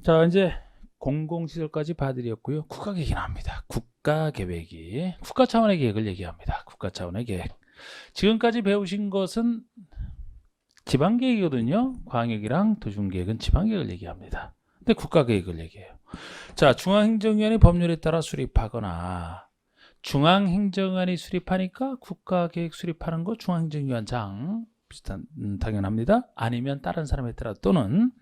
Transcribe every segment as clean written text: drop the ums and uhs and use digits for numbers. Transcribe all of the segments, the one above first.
자, 이제 공공시설까지 봐드렸고요. 국가계획이 나옵니다. 국가계획이 국가 차원의 계획을 얘기합니다. 국가 차원의 계획. 지금까지 배우신 것은 지방계획이거든요. 광역이랑 도시계획은 지방계획을 얘기합니다. 근데 국가계획을 얘기해요. 자, 중앙행정위원회 법률에 따라 수립하거나 중앙행정안이 수립하니까 국가계획 수립하는 거 중앙행정위원장 비슷한 당연합니다. 아니면 다른 사람에 따라 또는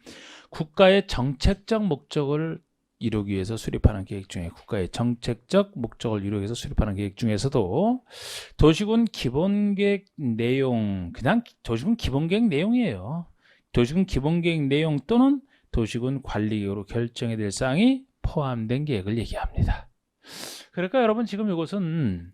국가의 정책적 목적을 이루기 위해서 수립하는 계획 중에 국가의 정책적 목적을 이루기 위해서 수립하는 계획 중에서도 도시군 기본계획 내용 그냥 도시군 기본계획 내용이에요. 도시군 기본계획 내용 또는 도시군 관리계획으로 결정이 될 사항이 포함된 계획을 얘기합니다. 그러니까 여러분 지금 이것은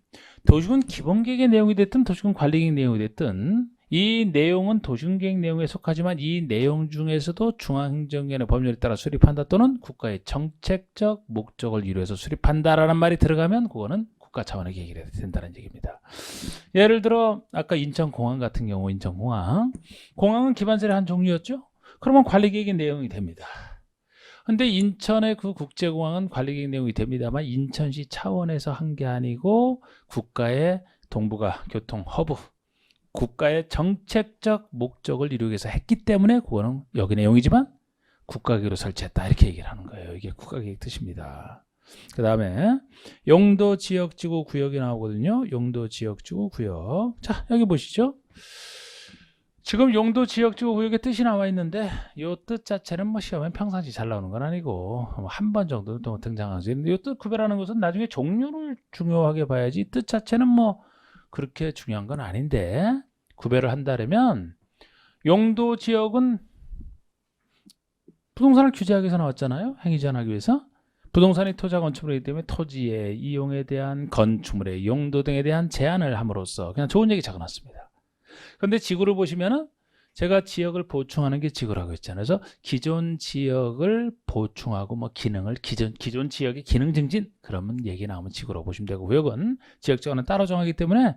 도시군 기본계획의 내용이 됐든 도시군 관리계획 내용이 됐든 이 내용은 도시군계획 내용에 속하지만 이 내용 중에서도 중앙행정위원회 법률에 따라 수립한다 또는 국가의 정책적 목적을 이루어서 수립한다라는 말이 들어가면 그거는 국가 차원의 계획이 된다는 얘기입니다. 예를 들어 아까 인천공항 같은 경우 공항은 기반세의 한 종류였죠. 그러면 관리계획의 내용이 됩니다. 근데 인천의 그 국제공항은 관리계획 내용이 됩니다만 인천시 차원에서 한 게 아니고 국가의 동북아 교통 허브 국가의 정책적 목적을 이루기 위해서 했기 때문에 그거는 여기 내용이지만 국가계획으로 설치했다 이렇게 얘기를 하는 거예요. 이게 국가계획 뜻입니다. 그 다음에 용도 지역지구 구역이 나오거든요. 용도 지역지구 구역. 자, 여기 보시죠. 지금 용도 지역지구 구역의 뜻이 나와 있는데 이 뜻 자체는 뭐 시험에 평상시 잘 나오는 건 아니고 한 번 정도는 또 등장하죠. 이 뜻 구별하는 것은 나중에 종류를 중요하게 봐야지 뜻 자체는 뭐 그렇게 중요한 건 아닌데 구별을 한다면 용도 지역은 부동산을 규제하기 위해서 나왔잖아요. 행위 제한하기 위해서. 부동산이 토지와 건축물에 있기 때문에 토지의 이용에 대한 건축물의 용도 등에 대한 제한을 함으로써 그냥 좋은 얘기 적어놨습니다. 그런데 지구를 보시면은 제가 지역을 보충하는 게 지구라고 했잖아요. 그래서 기존 지역을 보충하고 뭐 기능을 기존 지역의 기능 증진 그러면 얘기 나오면 지구라고 보시면 되고 구역은 지역지구는 따로 정하기 때문에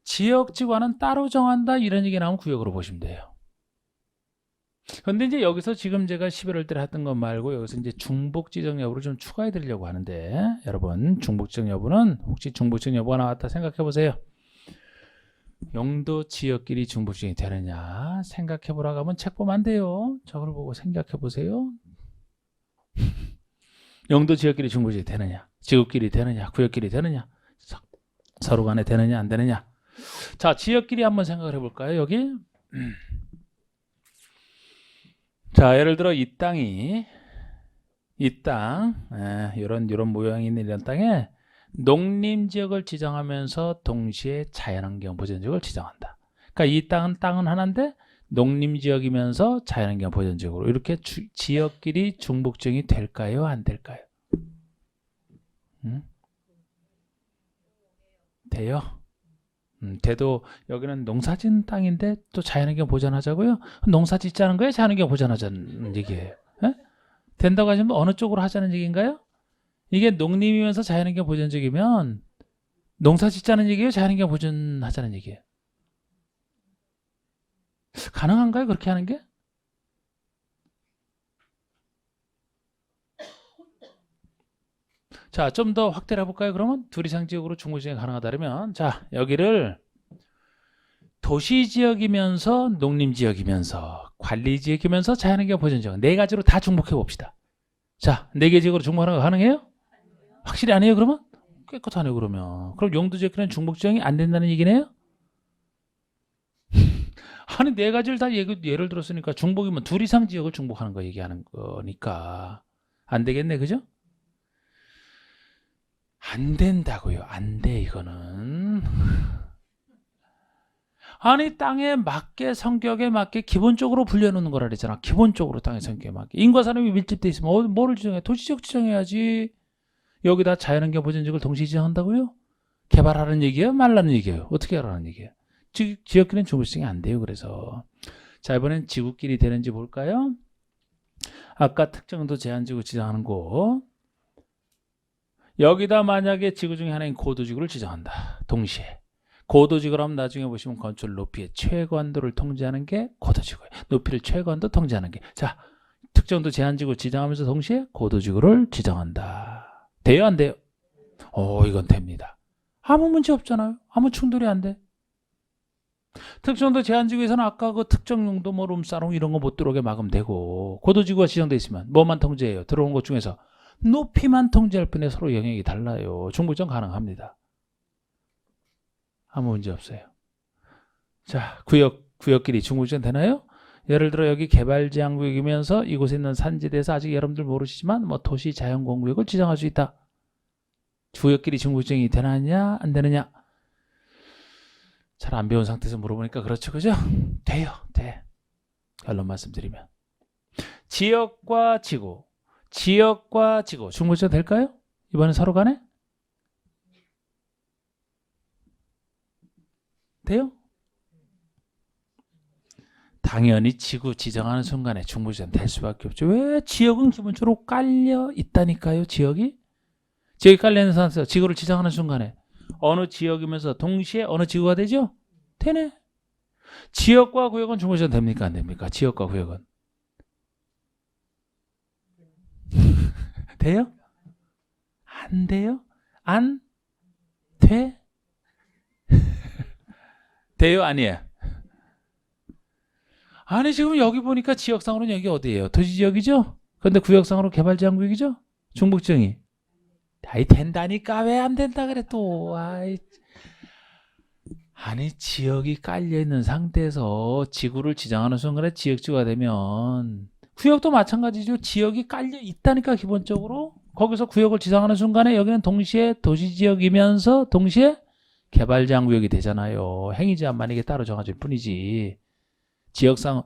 지역지구는 따로 정한다 이런 얘기 나오면 구역으로 보시면 돼요. 그런데 이제 여기서 지금 제가 11월 달에 했던 것 말고 여기서 이제 중복 지정 여부를 좀 추가해 드리려고 하는데 여러분 중복 지정 여부는 혹시 중복 지정 여부가 나왔다 생각해 보세요. 용도 지역끼리 중복 지정이 되느냐 생각해 보라고 하면 책 보면 안 돼요. 저걸 보고 생각해 보세요. 용도 지역끼리 중복 지정이 되느냐 지구끼리 되느냐 구역끼리 되느냐 서로 간에 되느냐 안 되느냐. 자, 지역끼리 한번 생각을 해볼까요? 여기 자, 예를 들어 이 땅이 이런 모양이 있는 이런 땅에 농림지역을 지정하면서 동시에 자연환경 보전지역을 지정한다. 그러니까 이 땅은 하나인데 농림지역이면서 자연환경 보전지역으로 이렇게 지역끼리 중복지정이 될까요? 안 될까요? 돼요? 돼도 여기는 농사짓는 땅인데 또 자연환경 보전하자고요? 농사 짓자는 거예요? 자연환경 보전하자는 얘기예요? 에? 된다고 하시면 어느 쪽으로 하자는 얘기인가요? 이게 농림이면서 자연환경 보전적이면 농사 짓자는 얘기예요? 자연환경 보전하자는 얘기예요? 가능한가요? 그렇게 하는 게? 자, 좀 더 확대를 해볼까요? 그러면 둘 이상 지역으로 중복지정이 가능하다면 자, 여기를 도시지역이면서 농림지역이면서 관리지역이면서 자연환경 보전지역 네 가지로 다 중복해 봅시다. 자, 네 개 지역으로 중복하는 거 가능해요? 확실히 안 해요 그러면? 깨끗하네요 그러면. 그럼 용도지역에는 중복지정이 안 된다는 얘기네요? 아니 네 가지를 다 예를 들었으니까 중복이면 둘 이상 지역을 중복하는 거 얘기하는 거니까 안 되겠네 그죠? 안 된다고요. 안 돼 이거는. 아니 땅에 맞게 성격에 맞게 기본적으로 분려놓는 거라 그랬잖아. 기본적으로 땅의 성격에 맞게. 인과 사람이 밀집돼 있으면 뭐를 지정해? 도시지역 지정해야지. 여기다 자연환경 보전지역을 동시에 지정한다고요? 개발하라는 얘기예요? 말라는 얘기예요? 어떻게 하라는 얘기예요? 지역끼리는 중복지정이 안 돼요. 그래서 자 이번엔 지구끼리 되는지 볼까요? 아까 특정도 제한지구 지정하는 곳 여기다 만약에 지구 중에 하나인 고도지구를 지정한다. 동시에. 고도지구로 하면 나중에 보시면 건축 높이의 최고한도를 통제하는 게 고도지구예요. 높이를 최고한도 통제하는 게. 자, 특정도 제한지구 지정하면서 동시에 고도지구를 지정한다. 돼요, 안 돼요? 이건 됩니다. 아무 문제 없잖아요. 아무 충돌이 안 돼. 특정도 제한지구에서는 아까 그 특정 용도 뭐 룸사롱 이런 거 못 들어오게 막으면 되고, 고도지구가 지정돼 있으면 뭐만 통제해요? 들어온 것 중에서 높이만 통제할 뿐에 서로 영역이 달라요. 중부지정 가능합니다. 아무 문제 없어요. 자, 구역끼리 중부지정 되나요? 예를 들어 여기 개발제한구역이면서 이곳에 있는 산지대에서 아직 여러분들 모르시지만 뭐 도시 자연공구역을 지정할 수 있다. 구역끼리 중부지정이 되느냐 안 되느냐? 잘 안 배운 상태에서 물어보니까 그렇죠, 그죠? 돼요, 돼. 결론 말씀드리면 지역과 지구 중부지정 될까요? 이번엔 서로 간에? 돼요? 당연히 지구 지정하는 순간에 중부지정 될 수밖에 없죠. 왜? 지역은 기본적으로 깔려 있다니까요. 지역이 깔려 있는 상태에서 지구를 지정하는 순간에 어느 지역이면서 동시에 어느 지구가 되죠? 되네. 지역과 구역은 중부지정 됩니까? 안 됩니까? 지역과 구역은 돼요? 안 돼요? 안 돼? 돼요? 아니에요? 아니 지금 여기 보니까 지역상으로는 여기 어디예요? 도시지역이죠? 그런데 구역상으로 개발제한구역이죠? 중부지정이 아이 된다니까 왜 안 된다 그래 또. 아니 지역이 깔려있는 상태에서 지구를 지정하는 순간에 지역지구가 되면 구역도 마찬가지죠. 지역이 깔려 있다니까 기본적으로 거기서 구역을 지정하는 순간에 여기는 동시에 도시지역이면서 동시에 개발제한구역이 되잖아요. 행위제한만 이게 따로 정해질 뿐이지. 지역상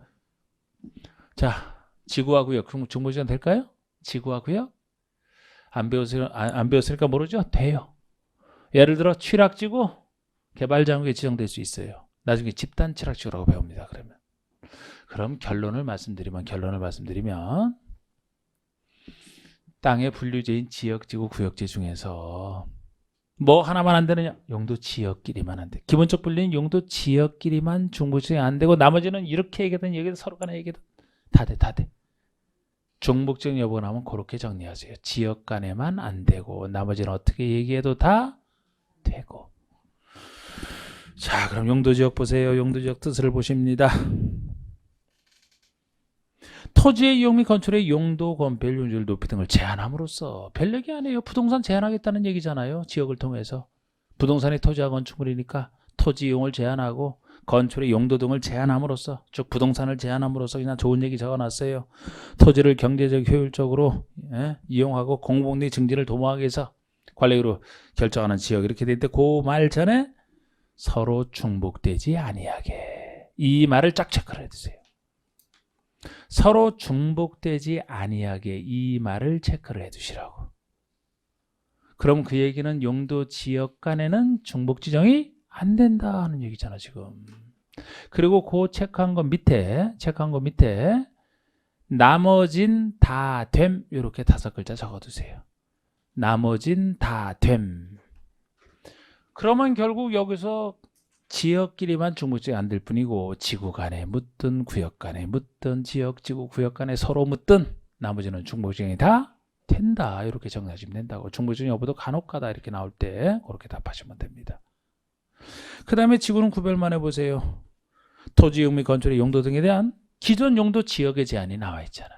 자 지구와 구역 중부지정 될까요? 지구와 구역? 안 배웠으니까 모르죠? 돼요. 예를 들어 취락지구 개발장구에 지정될 수 있어요. 나중에 집단 취락지구라고 배웁니다. 그럼 결론을 말씀드리면 땅의 분류제인 지역지구 구역지 중에서 뭐 하나만 안 되느냐? 용도 지역끼리만 안 돼. 기본적 분류는 용도 지역끼리만 중부지정이 안 되고 나머지는 이렇게 얘기하든 여기든 서로 간에 얘기하든 다 돼. 중복지정 여부가 나오면 그렇게 정리하세요. 지역 간에만 안 되고 나머지는 어떻게 얘기해도 다 되고. 자, 그럼 용도지역 보세요. 용도지역 뜻을 보십니다. 토지의 이용 및 건축의 용도, 건폐율, 용적률, 높이 등을 제한함으로써 별 얘기 아니에요. 부동산 제한하겠다는 얘기잖아요. 지역을 통해서. 부동산이 토지와 건축물이니까 토지 이용을 제한하고 건축의 용도 등을 제한함으로써 즉 부동산을 제한함으로써 그냥 좋은 얘기 적어놨어요. 토지를 경제적 효율적으로 이용하고 공공리 증진을 도모하기 위해서 관리로 결정하는 지역 이렇게 돼 있는데 그 말 전에 서로 중복되지 아니하게 이 말을 쫙 체크를 해두세요. 서로 중복되지 아니하게 이 말을 체크를 해두시라고. 그럼 그 얘기는 용도 지역 간에는 중복 지정이 안 된다 하는 얘기잖아 지금. 그리고 그 체크한 거 밑에 나머진 다 됨 이렇게 5글자 적어두세요. 나머진 다 됨. 그러면 결국 여기서 지역끼리만 중복지정이 안 될 뿐이고 지구 간에 묻든 구역 간에 묻든 지역, 지구, 구역 간에 서로 묻든 나머지는 중복지정이 다 된다 이렇게 정리하시면 된다고. 중복지정 여부도 간혹가다 이렇게 나올 때 그렇게 답하시면 됩니다. 그 다음에 지구는 구별만 해보세요. 토지 이용 및 건축의 용도 등에 대한 기존 용도 지역의 제한이 나와 있잖아.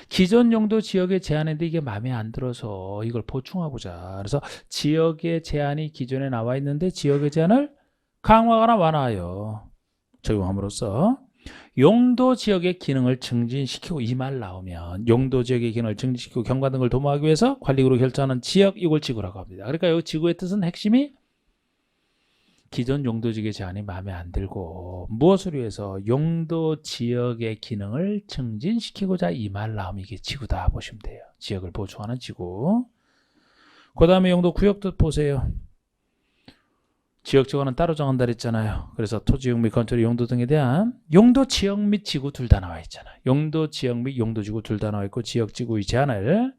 기존 용도 지역의 제한인데 이게 마음에 안 들어서 이걸 보충하고자. 그래서 지역의 제한이 기존에 나와 있는데 지역의 제한을 강화하거나 완화하여 적용함으로써 용도 지역의 기능을 증진시키고 이 말 나오면 용도 지역의 기능을 증진시키고 경관 등을 도모하기 위해서 관리구로 결정하는 지역 이걸 지구라고 합니다. 그러니까 여기 지구의 뜻은 핵심이 기존 용도 지역의 제한이 마음에 안 들고 무엇을 위해서 용도 지역의 기능을 증진시키고자 이 말 나오면 이게 지구다 보시면 돼요. 지역을 보충하는 지구. 그 다음에 용도 구역 뜻 보세요. 지역 지구는 따로 정한다 그랬잖아요. 그래서 토지 이용 및 건축의 용도 등에 대한 용도 지역 및 지구 둘 다 나와 있잖아요. 용도 지역 및 용도 지구 둘 다 나와 있고 지역 지구의 제한을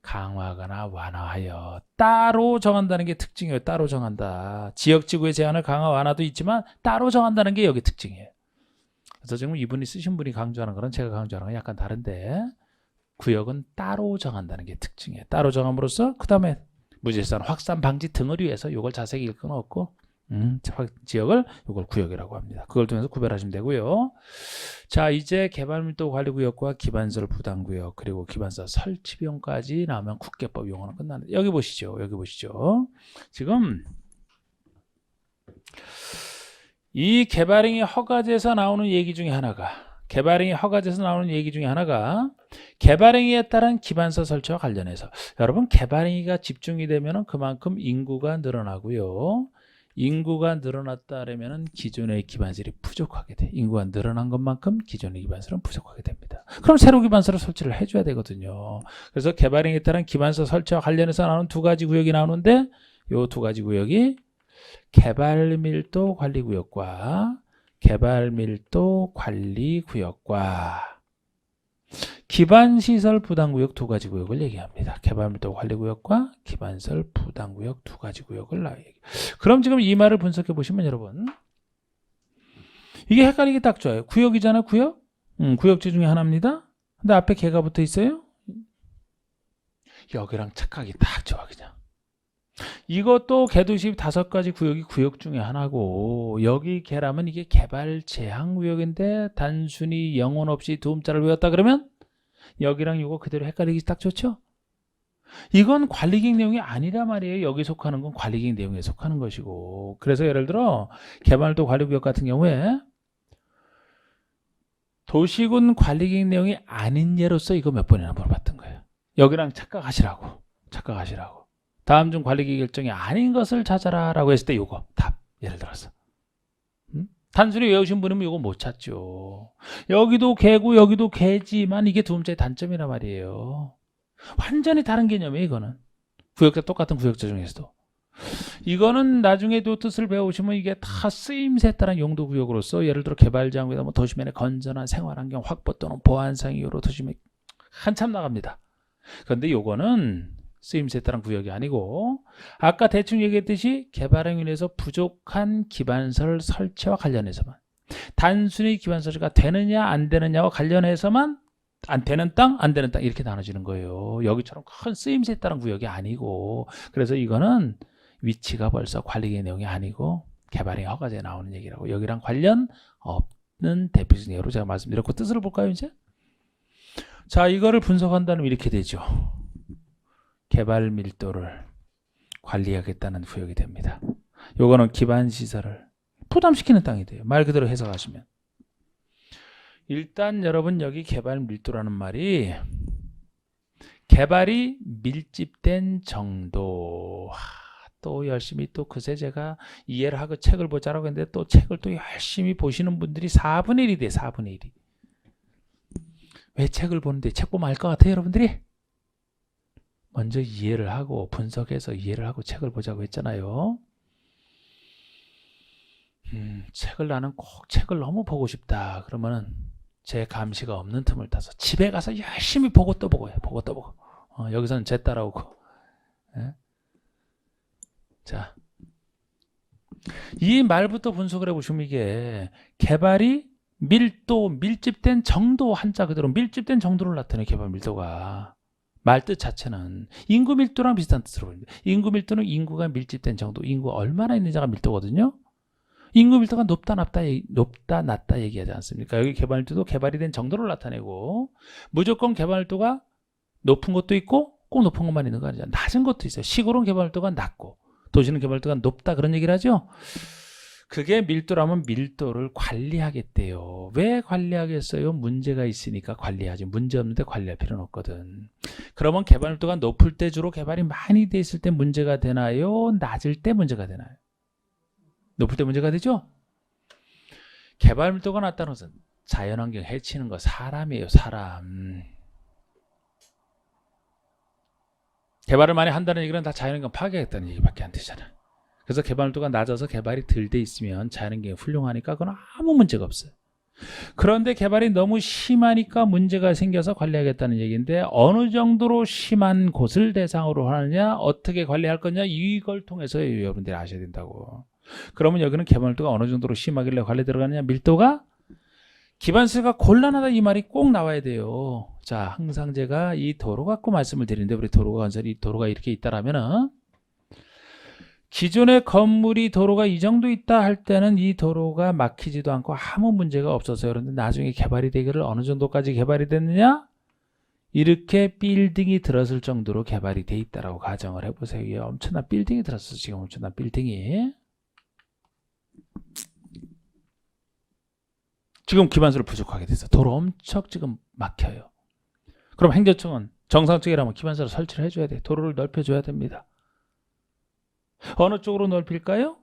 강화하거나 완화하여 따로 정한다는 게 특징이에요. 따로 정한다. 지역 지구의 제한을 강화 완화도 있지만 따로 정한다는 게 여기 특징이에요. 그래서 지금 이분이 쓰신 분이 강조하는 거는 제가 강조하는 건 약간 다른데 구역은 따로 정한다는 게 특징이에요. 따로 정함으로써 그 다음에 무질서한 확산 방지 등을 위해서 이걸 자세히 읽을 건 없고 지역을 이걸 구역이라고 합니다. 그걸 통해서 구별하시면 되고요. 자, 이제 개발밀도 관리구역과 기반설 부담구역 그리고 기반설 설치 비용까지 나오면 국계법 용어는 끝나는데 여기 보시죠. 여기 보시죠. 지금 이 개발행위 허가제에서 나오는 얘기 중에 하나가 개발행위에 따른 기반서 설치와 관련해서 여러분 개발행위가 집중이 되면 그만큼 인구가 늘어나고요. 인구가 늘어났다면 기존의 기반설이 부족하게 돼. 인구가 늘어난 것만큼 기존의 기반설은 부족하게 됩니다. 그럼 새로 기반설을 설치를 해줘야 되거든요. 그래서 개발행위에 따른 기반서 설치와 관련해서 나오는 두 가지 구역이 나오는데 이 두 가지 구역이 개발밀도 관리구역과 기반시설 부담구역 두 가지 구역을 얘기합니다. 개발밀도 관리구역과 기반설 부담구역 두 가지 구역을 얘기해요. 그럼 지금 이 말을 분석해 보시면 여러분 이게 헷갈리기 딱 좋아요. 구역이잖아, 구역? 구역지 중에 하나입니다. 근데 앞에 개가 붙어 있어요. 여기랑 착각이 딱 좋아 그냥. 이것도 개도시 5가지 구역이 구역 중에 하나고 여기 개라면 이게 개발 제한 구역인데 단순히 영혼 없이 두음자를 외웠다 그러면 여기랑 이거 그대로 헷갈리기 딱 좋죠? 이건 관리계획 내용이 아니란 말이에요. 여기 속하는 건 관리계획 내용에 속하는 것이고 그래서 예를 들어 개발도 관리구역 같은 경우에 도시군 관리계획 내용이 아닌 예로서 이거 몇 번이나 물어봤던 거예요. 여기랑 착각하시라고. 다음 중 관리계획 결정이 아닌 것을 찾아라 라고 했을 때 요거 답 예를 들어서 단순히 외우신 분이면 이거 못 찾죠. 여기도 개고 여기도 개지만 이게 두음자의 단점이란 말이에요. 완전히 다른 개념이에요. 이거는 구역자 똑같은 구역자 중에서도 이거는 나중에도 뜻을 배우시면 이게 다 쓰임새에 따른 용도 구역으로서 예를 들어 개발지역에다 뭐 도시면의 건전한 생활환경 확보 또는 보안상 이유로 도시면 한참 나갑니다. 그런데 요거는 쓰임새에 따른 구역이 아니고 아까 대충 얘기했듯이 개발행위에서 부족한 기반설 설치와 관련해서만 단순히 기반 설치가 되느냐 안 되느냐와 관련해서만 안 되는 땅, 안 되는 땅 이렇게 나눠지는 거예요. 여기처럼 큰 쓰임새에 따른 구역이 아니고 그래서 이거는 위치가 벌써 관리계획 내용이 아니고 개발행위 허가제에 나오는 얘기라고 여기랑 관련 없는 대표적인 예로 제가 말씀드렸고 뜻을 볼까요 이제? 자 이거를 분석한다면 이렇게 되죠. 개발 밀도를 관리하겠다는 구역이 됩니다. 요거는 기반 시설을 부담시키는 땅이 돼요. 말 그대로 해석하시면. 일단 여러분 여기 개발 밀도라는 말이 개발이 밀집된 정도. 또 열심히 또 그새 제가 이해를 하고 책을 보자라고 했는데 또 책을 또 열심히 보시는 분들이 4분의 1이 돼요. 4분의 1이. 왜 책을 보는데 책 보면 알 것 같아요 여러분들이? 먼저 이해를 하고 분석해서 이해를 하고 책을 보자고 했잖아요. 책을 나는 꼭 책을 너무 보고 싶다. 그러면은 제 감시가 없는 틈을 타서 집에 가서 열심히 보고 또 보고 해. 보고 또 보고. 여기서는 제 따라오고. 예? 자, 이 말부터 분석을 해보시면 이게 개발이 밀도, 밀집된 정도 한자 그대로 밀집된 정도를 나타내요. 개발 밀도가. 말뜻 자체는 인구 밀도랑 비슷한 뜻으로 보입니다. 인구 밀도는 인구가 밀집된 정도, 인구 얼마나 있느냐가 밀도거든요. 인구 밀도가 높다 낮다 얘기하지 않습니까? 여기 개발 밀도도 개발이 된 정도를 나타내고 무조건 개발 밀도가 높은 것도 있고 꼭 높은 것만 있는 거 아니죠. 낮은 것도 있어요. 시골은 개발 밀도가 낮고 도시는 개발 밀도가 높다 그런 얘기를 하죠. 그게 밀도라면 밀도를 관리하겠대요. 왜 관리하겠어요? 문제가 있으니까 관리하지. 문제 없는데 관리할 필요는 없거든. 그러면 개발 밀도가 높을 때 주로 개발이 많이 돼 있을 때 문제가 되나요? 낮을 때 문제가 되나요? 높을 때 문제가 되죠? 개발 밀도가 낮다는 것은 자연환경 해치는 거 사람이에요. 사람. 개발을 많이 한다는 얘기는 다 자연환경 파괴하겠다는 얘기밖에 안 되잖아. 그래서 개발 밀도가 낮아서 개발이 덜 돼 있으면 자연환경이 훌륭하니까 그건 아무 문제가 없어요. 그런데 개발이 너무 심하니까 문제가 생겨서 관리하겠다는 얘기인데 어느 정도로 심한 곳을 대상으로 하느냐 어떻게 관리할 거냐 이걸 통해서 여러분들이 아셔야 된다고. 그러면 여기는 개발 밀도가 어느 정도로 심하길래 관리 들어가느냐 밀도가 기반세가 곤란하다 이 말이 꼭 나와야 돼요. 자, 항상 제가 이 도로 갖고 말씀을 드리는데 우리 도로가 건설이 도로가 이렇게 있다라면은 기존의 건물이 도로가 이 정도 있다 할 때는 이 도로가 막히지도 않고 아무 문제가 없었어요. 그런데 나중에 개발이 되기를 어느 정도까지 개발이 됐느냐? 이렇게 빌딩이 들었을 정도로 개발이 돼 있다라고 가정을 해보세요. 이게 엄청난 빌딩이 들었어. 지금 엄청난 빌딩이. 지금 기반수를 부족하게 됐어. 도로 엄청 지금 막혀요. 그럼 행정청은 정상적이라면 기반수를 설치를 해줘야 돼. 도로를 넓혀줘야 됩니다. 어느 쪽으로 넓힐까요?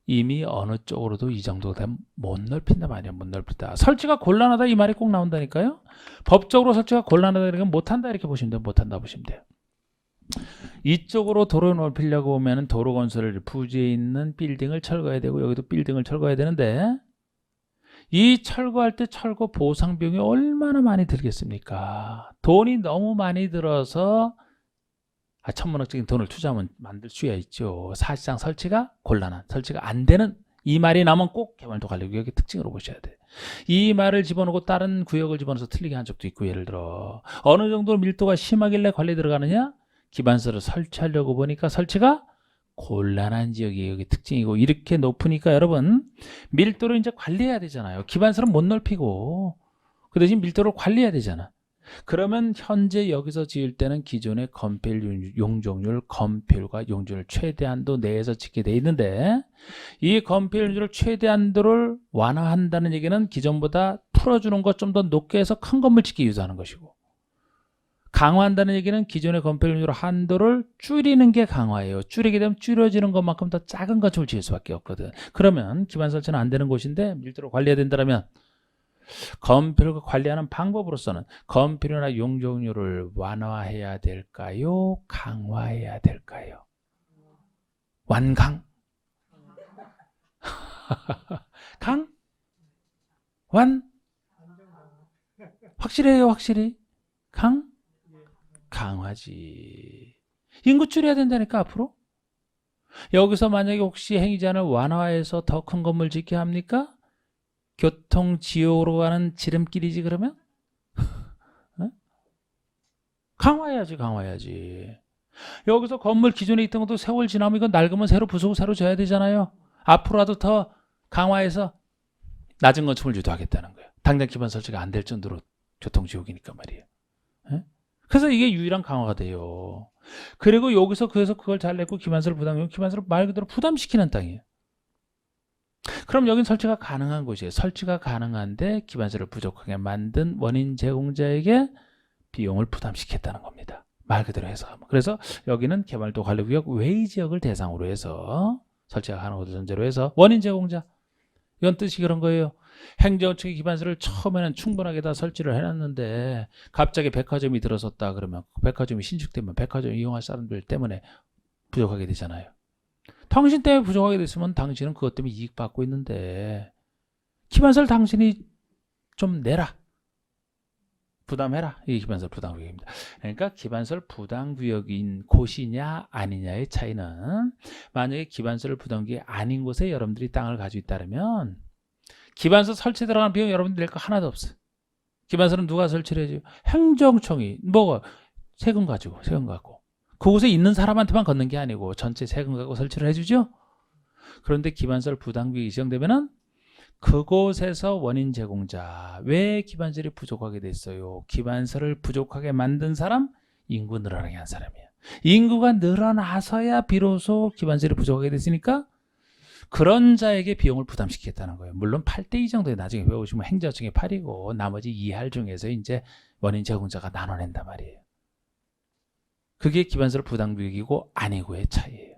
이미 어느 쪽으로도 이 정도 되면 못 넓힌다 말이야. 못 넓힌다. 설치가 곤란하다 이 말이 꼭 나온다니까요. 법적으로 설치가 곤란하다 이렇게 못한다 이렇게 보시면 돼요. 못한다 보시면 돼요. 이쪽으로 도로를 넓히려고 하면 도로 건설을 부지에 있는 빌딩을 철거해야 되고 여기도 빌딩을 철거해야 되는데 이 철거할 때 철거 보상 비용이 얼마나 많이 들겠습니까? 돈이 너무 많이 들어서 천문학적인 돈을 투자하면 만들 수야 있죠. 사실상 설치가 곤란한, 설치가 안 되는 이 말이 나면 꼭 개발도관리구역의 특징으로 보셔야 돼. 이 말을 집어넣고 다른 구역을 집어넣어서 틀리게 한 적도 있고 예를 들어 어느 정도 밀도가 심하길래 관리 들어가느냐? 기반서를 설치하려고 보니까 설치가 곤란한 지역이 여기 특징이고 이렇게 높으니까 여러분 밀도를 이제 관리해야 되잖아요. 기반서는 못 넓히고 그 대신 밀도를 관리해야 되잖아. 그러면 현재 여기서 지을 때는 기존의 건폐율, 용적률, 건폐율과 용적률 최대한도 내에서 짓게 돼 있는데 이 건폐율을 최대한도를 완화한다는 얘기는 기존보다 풀어주는 것 좀 더 높게 해서 큰 건물 짓기 유도하는 것이고 강화한다는 얘기는 기존의 건폐율 한도를 줄이는 게 강화예요. 줄이게 되면 줄여지는 것만큼 더 작은 건축을 지을 수밖에 없거든. 그러면 기반 설치는 안 되는 곳인데 밀도를 관리해야 된다면 건폐율을 관리하는 방법으로서는 건폐율이나 용적률을 완화해야 될까요? 강화해야 될까요? 완강? 강? 완? 확실해요, 확실히? 강? 강화지. 인구 줄여야 된다니까 앞으로. 여기서 만약에 혹시 행위자를 완화해서 더 큰 건물 짓게 합니까? 교통지옥으로 가는 지름길이지 그러면? 어? 강화해야지 강화해야지. 여기서 건물 기존에 있던 것도 세월 지나면 이거 낡으면 새로 부수고 새로 져야 되잖아요. 앞으로라도 더 강화해서 낮은 건축을 유도하겠다는 거예요. 당장 기반 설치가 안 될 정도로 교통지옥이니까 말이에요. 에? 그래서 이게 유일한 강화가 돼요. 그리고 여기서 그래서 그걸 잘 냈고 기반서를 부담하면 기반서를 말 그대로 부담시키는 땅이에요. 그럼 여긴 설치가 가능한 곳이에요. 설치가 가능한데 기반서를 부족하게 만든 원인 제공자에게 비용을 부담시켰다는 겁니다. 말 그대로 해서. 그래서 여기는 개발도관리구역 외의 지역을 대상으로 해서 설치가 가능한 전제로 해서 원인 제공자. 이건 뜻이 그런 거예요. 행정청이 기반서를 처음에는 충분하게 다 설치를 해놨는데 갑자기 백화점이 들어섰다 그러면 백화점이 신축되면 백화점 이용할 사람들 때문에 부족하게 되잖아요. 당신 때문에 부족하게 됐으면 당신은 그것 때문에 이익 받고 있는데 기반서를 당신이 좀 내라. 부담해라. 이게 기반설 부담구역입니다. 그러니까 기반설 부담구역인 곳이냐 아니냐의 차이는 만약에 기반설 부담구역이 아닌 곳에 여러분들이 땅을 가지고 있다면 기반설 설치 들어가는 비용 여러분들 낼 거 하나도 없어요. 기반설은 누가 설치를 해줘요? 행정청이 세금 가지고 세금 갖고 그곳에 있는 사람한테만 걷는 게 아니고 전체 세금 갖고 설치를 해주죠. 그런데 기반설 부담구역이 지정되면은 그곳에서 원인 제공자 왜 기반설이 부족하게 됐어요? 기반설을 부족하게 만든 사람 인구 늘어나게 한 사람이에요. 인구가 늘어나서야 비로소 기반설이 부족하게 됐으니까 그런 자에게 비용을 부담시키겠다는 거예요. 물론 8대2 정도에 나중에 배우시면 행정청이 8이고 나머지 2할 중에서 이제 원인 제공자가 나눠낸단 말이에요. 그게 기반설 부담구역이고 아니고의 차이예요.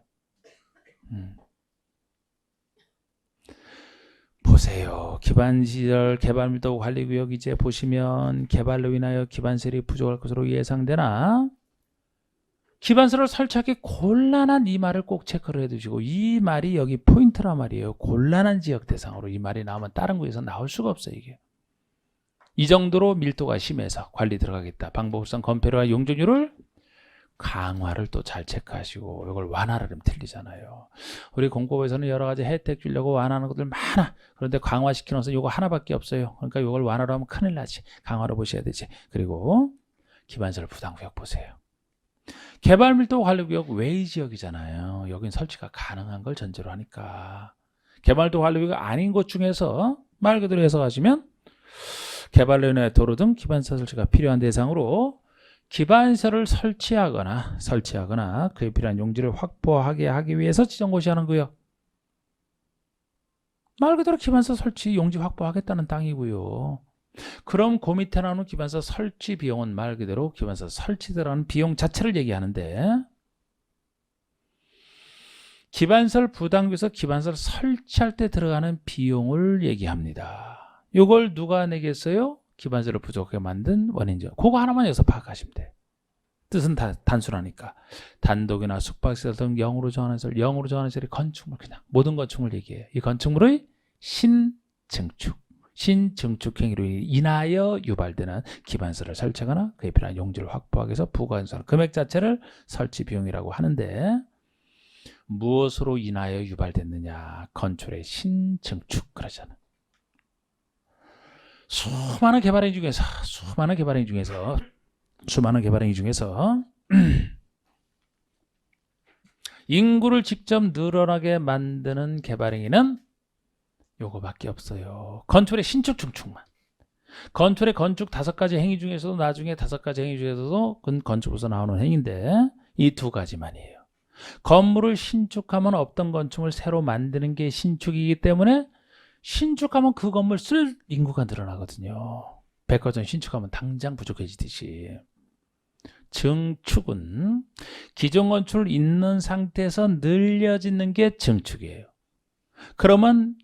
보세요. 기반시설 개발밀도 관리구역 이제 보시면 개발로 인하여 기반설이 부족할 것으로 예상되나 기반설을 설치하기 곤란한 이 말을 꼭 체크를 해두시고 이 말이 여기 포인트란 말이에요. 곤란한 지역 대상으로 이 말이 나오면 다른 곳에서 나올 수가 없어요. 이게 이 정도로 밀도가 심해서 관리 들어가겠다. 방법성 건폐율과 용적률을 강화를 또 잘 체크하시고 이걸 완화를 하면 틀리잖아요. 우리 공법에서는 여러 가지 혜택 주려고 완화하는 것들 많아. 그런데 강화시켜놓어서 이거 하나밖에 없어요. 그러니까 이걸 완화로 하면 큰일 나지. 강화로 보셔야 되지. 그리고 기반시설 부담구역 보세요. 개발밀도 관리구역 외의 지역이잖아요. 여긴 설치가 가능한 걸 전제로 하니까. 개발도 관리구역 아닌 곳 중에서 말 그대로 해석하시면 개발로인해 도로 등 기반시설 설치가 필요한 대상으로 기반시설을 설치하거나 그에 필요한 용지를 확보하게 하기 위해서 지정고시하는 거예요. 말 그대로 기반시설 설치 용지 확보하겠다는 땅이고요. 그럼 그 밑에 나오는 기반시설 설치 비용은 말 그대로 기반시설 설치 들어가는 비용 자체를 얘기하는데 기반시설 부담구에서 기반시설 설치할 때 들어가는 비용을 얘기합니다. 이걸 누가 내겠어요? 기반시설을 부족하게 만든 원인죠. 그거 하나만 여기서 파악하시면 돼. 뜻은 단순하니까. 단독이나 숙박시설 등 0으로 정하는 시설, 0으로 정하는 시설이 건축물 그냥 모든 건축물 얘기해요. 이 건축물의 신증축 행위로 인하여 유발되는 기반시설을 설치하거나 그에 필요한 용지를 확보하기 위해서 부과한 금액 자체를 설치 비용이라고 하는데 무엇으로 인하여 유발됐느냐? 건축의 신증축 그러잖아. 수많은 개발행 중에서 인구를 직접 늘어나게 만드는 개발행위는 요거밖에 없어요. 건축의 신축 증축만. 건축의 건축 5가지 행위 중에서도 나중에 5가지 행위 중에서도 그건 건축에서 나오는 행위인데 이 2가지만이에요. 건물을 신축하면 없던 건축을 새로 만드는 게 신축이기 때문에 신축하면 그 건물 쓸 인구가 늘어나거든요. 백화점 신축하면 당장 부족해지듯이. 증축은 기존 건축을 있는 상태에서 늘려 짓는 게 증축이에요. 그러면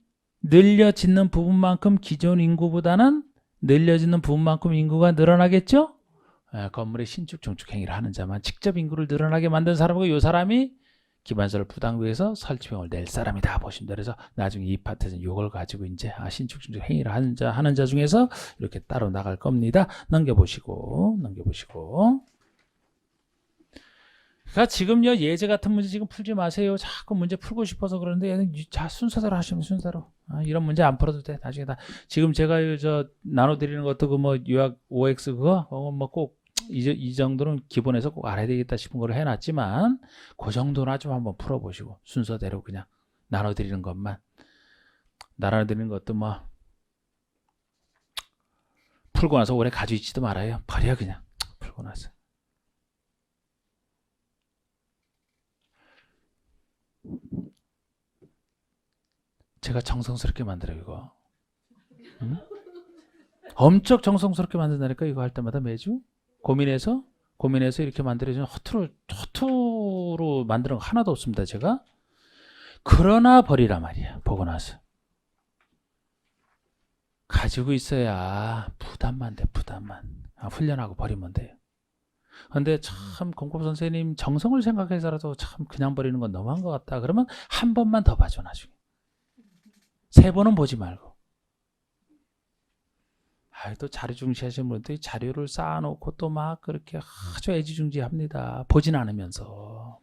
늘려 짓는 부분만큼 기존 인구보다는 늘려 짓는 부분만큼 인구가 늘어나겠죠? 건물의 신축 증축 행위를 하는 자만 직접 인구를 늘어나게 만든 사람이고 이 사람이 기반시설 부담구에서 설치비용을 낼 사람이다 보시면 돼요. 그래서 나중에 이 파트에서는 이걸 가지고 이제 신축 증축 행위를 하는 자 중에서 이렇게 따로 나갈 겁니다. 넘겨보시고. 그러니까 지금요 예제 같은 문제 지금 풀지 마세요. 자꾸 문제 풀고 싶어서 그러는데 자 순서대로 하시면 순서대로. 이런 문제 안 풀어도 돼. 나중에 다 지금 제가 나눠드리는 것도 그 뭐 유학 OX 그거 뭐 꼭 이 정도는 기본에서 꼭 알아야 되겠다 싶은 걸 해놨지만 그 정도나 좀 한번 풀어보시고 순서대로 그냥 나눠드리는 것만 나눠드리는 것도 뭐 풀고 나서 오래 가지고 있지도 말아요. 버려 그냥 풀고 나서. 제가 정성스럽게 만들어요 이거. 응? 엄청 정성스럽게 만든다니까 이거 할 때마다 매주 고민해서 이렇게 만들어주는 허투루 만드는 거 하나도 없습니다 제가. 그러나 버리란 말이야. 보고 나서 가지고 있어야 부담만 돼. 부담만. 훈련하고 버리면 돼요. 근데 참 공법 선생님 정성을 생각해서라도 참 그냥 버리는 건 너무한 것 같다. 그러면 한 번만 더 봐줘 나중에. 3번은 보지 말고. 또 자료 중시하시는 분들 자료를 쌓아놓고 또 막 그렇게 아주 애지중지합니다. 보진 않으면서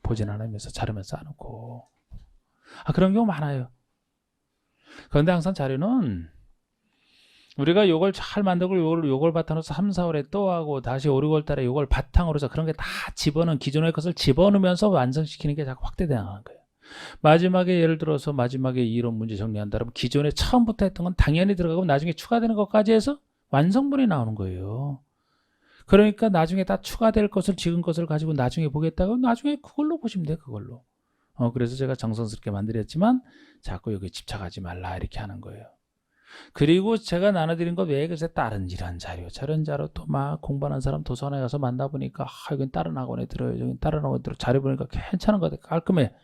자료만 쌓아놓고. 그런 경우 많아요. 그런데 항상 자료는 우리가 요걸 잘 만들고 요걸 바탕으로 3, 4월에 또 하고 다시 5, 6월 달에 요걸 바탕으로 해서 그런 게 다 집어넣은 기존의 것을 집어넣으면서 완성시키는 게 자꾸 확대되는 거예요. 마지막에 예를 들어서 마지막에 이론 문제 정리한다 그러면 기존에 처음부터 했던 건 당연히 들어가고 나중에 추가되는 것까지 해서 완성본이 나오는 거예요. 그러니까 나중에 다 추가될 것을 지금 것을 가지고 나중에 보겠다고 나중에 그걸로 보시면 돼요. 그걸로. 그래서 제가 정성스럽게 만들었지만 자꾸 여기 집착하지 말라 이렇게 하는 거예요. 그리고 제가 나눠드린 것 외에 그래서 다른 이런 자료 저런 자료 또 막 공부하는 사람 도서관에 가서 만나보니까 이건 다른 학원에 들어요. 여기 다른 학원에 들어. 자료 보니까 괜찮은 것 같아. 깔끔해.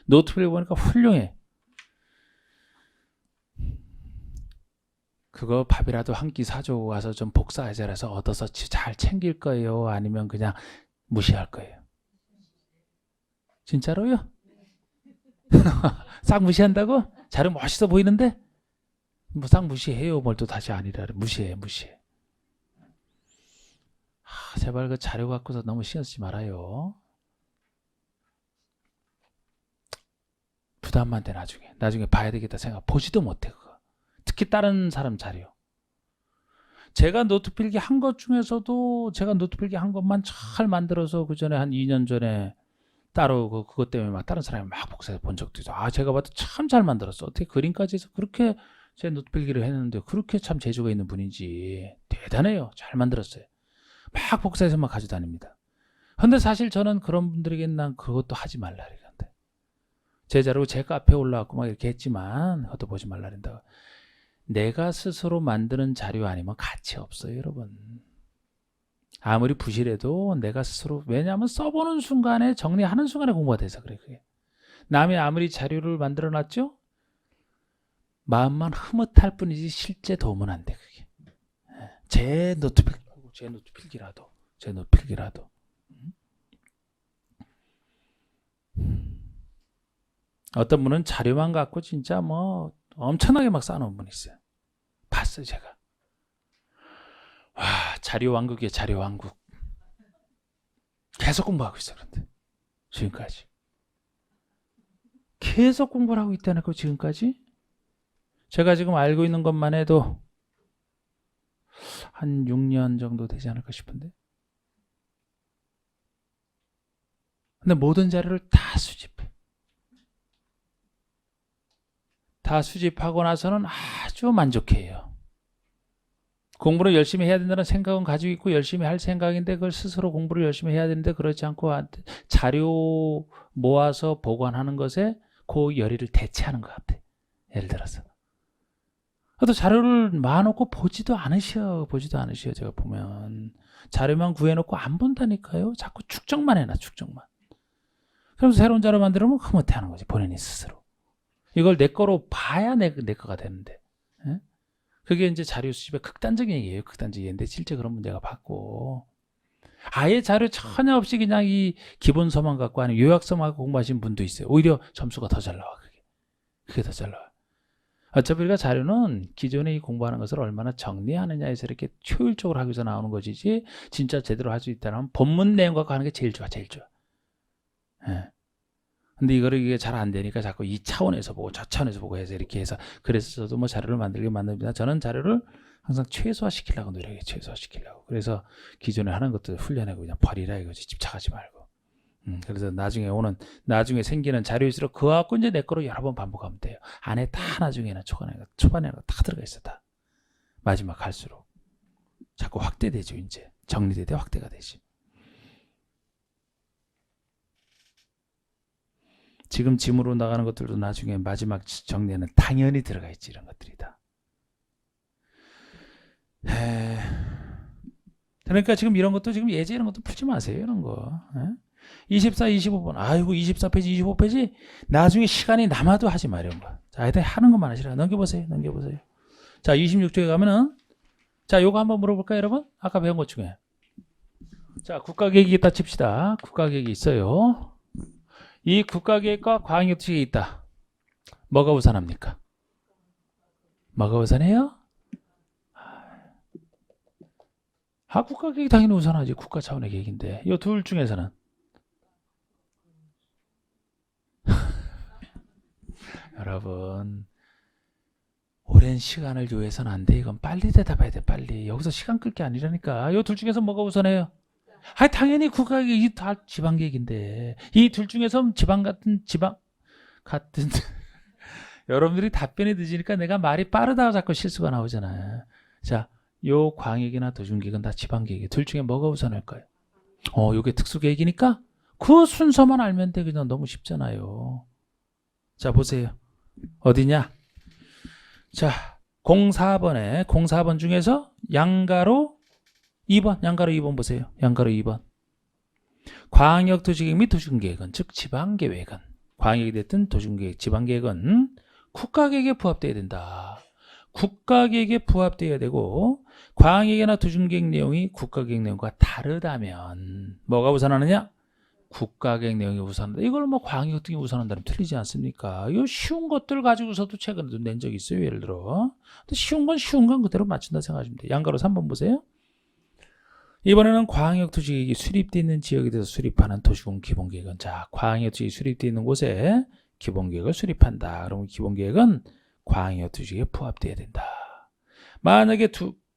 노트북에 보니까 훌륭해. 그거 밥이라도 한 끼 사주고 가서 좀 복사해서 얻어서 잘 챙길 거예요? 아니면 그냥 무시할 거예요? 진짜로요? 싹 무시한다고? 자료 멋있어 보이는데? 뭐 싹 무시해요. 뭘 또 다시 아니라 무시해. 제발 그 자료 갖고서 너무 신경 쓰지 말아요. 하면 안 돼. 나중에 봐야 되겠다 생각. 보지도 못해 그거. 특히 다른 사람 자료. 제가 노트 필기 한 것 중에서도 제가 노트 필기 한 것만 잘 만들어서 그 전에 한 2년 전에 따로 그것 때문에 막 다른 사람이 막 복사해서 본 적도 있어. 아, 제가 봐도 참 잘 만들었어. 어떻게 그림까지 해서 그렇게 제 노트 필기를 했는데 그렇게 참 재주가 있는 분인지 대단해요. 잘 만들었어요. 막 복사해서 막 가져다닙니다. 근데 사실 저는 그런 분들에게는 난 그것도 하지 말라 그러는데 제 자료 제 카페에 올라왔고 막 이렇게 했지만 그것도 보지 말라 그런다. 내가 스스로 만드는 자료 아니면 가치 없어요, 여러분. 아무리 부실해도 내가 스스로, 왜냐하면 써보는 순간에 정리하는 순간에 공부가 돼서 그래. 그게 남이 아무리 자료를 만들어 놨죠, 마음만 흐뭇할 뿐이지 실제 도움은 안 돼. 그게 제 노트 필기라도 어떤 분은 자료만 갖고 진짜 뭐 엄청나게 막 쌓아놓은 분이 있어요. 봤어요, 제가. 와, 자료 왕국이에요, 자료 왕국. 계속 공부하고 있어요, 그런데 지금까지 계속 공부를 하고 있다는 거. 지금까지 제가 지금 알고 있는 것만 해도 한 6년 정도 되지 않을까 싶은데, 근데 모든 자료를 다 수집하고 나서는 아주 만족해요. 공부를 열심히 해야 된다는 생각은 가지고 있고 열심히 할 생각인데 그걸 스스로 공부를 열심히 해야 되는데 그렇지 않고 자료 모아서 보관하는 것에 그 열의를 대체하는 것 같아. 예를 들어서 또 자료를 모아놓고 보지도 않으셔. 제가 보면 자료만 구해놓고 안 본다니까요. 자꾸 축적만 해놔. 그래서 새로운 자료 만들면 흐뭇해하는 거지, 본인이 스스로. 이걸 내 거로 봐야 내 거가 되는데. 예? 그게 이제 자료 수집의 극단적인 얘기예요. 극단적인데 실제 그런 문제가 받고, 아예 자료 전혀 없이 그냥 이 기본서만 갖고 하는 요약서만 갖고 공부하신 분도 있어요. 오히려 점수가 더 잘 나와. 그게 더 잘 나와. 어차피 우리가 자료는 기존에 이 공부하는 것을 얼마나 정리하느냐에서 이렇게 효율적으로 하기 위해서 나오는 것이지, 진짜 제대로 할 수 있다면 본문 내용 갖고 하는 게 제일 좋아. 예. 근데 이게 잘 안 되니까 자꾸 이 차원에서 보고 저 차원에서 보고 해서 이렇게 해서, 그래서 저도 뭐 자료를 만듭니다. 저는 자료를 항상 최소화시키려고 노력해요. 그래서 기존에 하는 것들 훈련하고 그냥 버리라 이거지. 집착하지 말고. 그래서 나중에 생기는 자료일수록 그거 갖고 이제 내 거로 여러 번 반복하면 돼요. 안에 다 나중에는 초반에는 다 들어가 있어. 다 마지막 갈수록 자꾸 확대되죠. 이제 정리되되 확대가 되지. 지금 짐으로 나가는 것들도 나중에 마지막 정리에는 당연히 들어가 있지. 이런 것들이 다. 그러니까 지금 이런 것도 지금 예제 이런 것도 풀지 마세요. 이런 거. 24, 25번. 아이고 24페이지, 25페이지. 나중에 시간이 남아도 하지 마. 이런 거. 자, 일단 하는 것만 하시라. 넘겨보세요. 자, 26쪽에 가면은, 자, 요거 한번 물어볼까요, 여러분? 아까 배운 것 중에. 자, 국가계획이 있다 칩시다. 국가계획이 있어요. 이 국가계획과 과학역칙이 있다. 뭐가 우선합니까? 뭐가 우선해요? 국가계획이 당연히 우선하지. 국가 차원의 계획인데. 이 둘 중에서는 여러분, 오랜 시간을 요해서는 안 돼. 이건 빨리 대답해야 돼. 빨리. 여기서 시간 끌 게 아니라니까. 이 둘 중에서 뭐가 우선해요? 당연히 국가계획이 다 지방계획인데, 이 둘 중에서 지방 같은 여러분들이 답변이 늦으니까 내가 말이 빠르다고 자꾸 실수가 나오잖아요. 자, 요 광역이나 도중계획은 다 지방계획이에요. 둘 중에 뭐가 우선할까요? 요게 특수계획이니까 그 순서만 알면 돼. 그냥 너무 쉽잖아요. 자, 보세요. 어디냐? 자, 04번 중에서 양가로 2번 보세요. 양가로 2번. 광역 도시계획 및 도중계획은, 즉 지방계획은, 광역이 됐든 도중계획, 지방계획은 국가계획에 부합되어야 된다. 국가계획에 부합되어야 되고, 광역이나 도중계획 내용이 국가계획 내용과 다르다면 뭐가 우선하느냐? 국가계획 내용이 우선한다. 이걸 뭐 광역 등이 우선한다면 틀리지 않습니까? 이 쉬운 것들 가지고서도 최근에도 낸 적이 있어요. 예를 들어. 근데 쉬운 건 그대로 맞춘다 생각하시면 돼요. 양가로 3번 보세요. 이번에는 광역 도시계획이 수립되어 있는 지역에 대해서 수립하는 도시공 기본계획은, 자, 광역 도시계획이 수립되어 있는 곳에 기본계획을 수립한다. 그러면 기본계획은 광역 도시계획에 부합돼야 된다. 만약에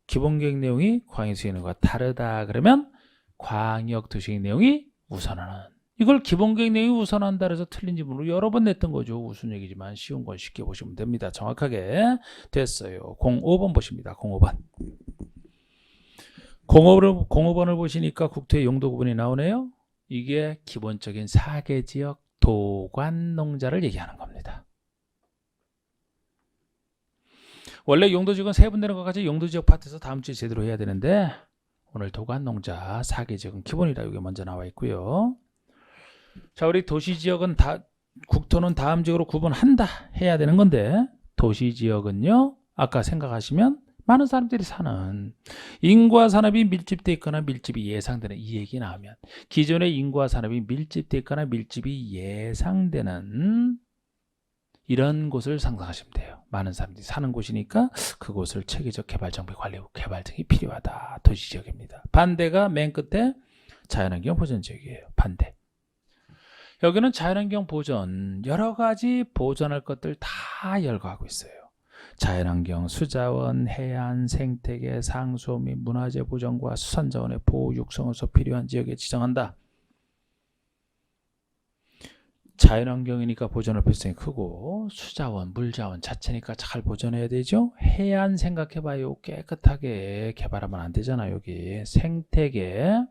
기본계획 내용이 광역 도시계획과 다르다 그러면 광역 도시계획 내용이 우선하는, 이걸 기본계획 내용이 우선한다 해서 틀린 지문으로 여러 번 냈던 거죠. 우스운 얘기지만 쉬운 건 쉽게 보시면 됩니다. 정확하게 됐어요. 05번 보십니다. 05번. 05번을 보시니까 국토의 용도 구분이 나오네요. 이게 기본적인 사계지역 도관농자를 얘기하는 겁니다. 원래 용도지역은 세분되는 것까지 용도지역 파트에서 다음 주에 제대로 해야 되는데 오늘 도관농자 사계지역은 기본이다. 이게 먼저 나와 있고요. 자, 우리 도시지역은 국토는 다음 지역으로 구분한다 해야 되는 건데 도시지역은요, 아까 생각하시면 많은 사람들이 사는 인구와 산업이 밀집되어 있거나 밀집이 예상되는, 이 얘기 나오면 기존의 인구와 산업이 밀집되어 있거나 밀집이 예상되는 이런 곳을 상상하시면 돼요. 많은 사람들이 사는 곳이니까 그곳을 체계적 개발정비 관리하고 개발 등이 필요하다. 도시지역입니다. 반대가 맨 끝에 자연환경 보전지역이에요. 반대. 여기는 자연환경 보전, 여러 가지 보전할 것들 다 열거하고 있어요. 자연환경, 수자원, 해안, 생태계, 상수 및 문화재 보전과 수산자원의 보호 육성에서 필요한 지역에 지정한다. 자연환경이니까 보존할 필요성이 크고, 수자원, 물자원 자체니까 잘 보존해야 되죠. 해안 생각해봐요. 깨끗하게 개발하면 안 되잖아요. 여기 생태계,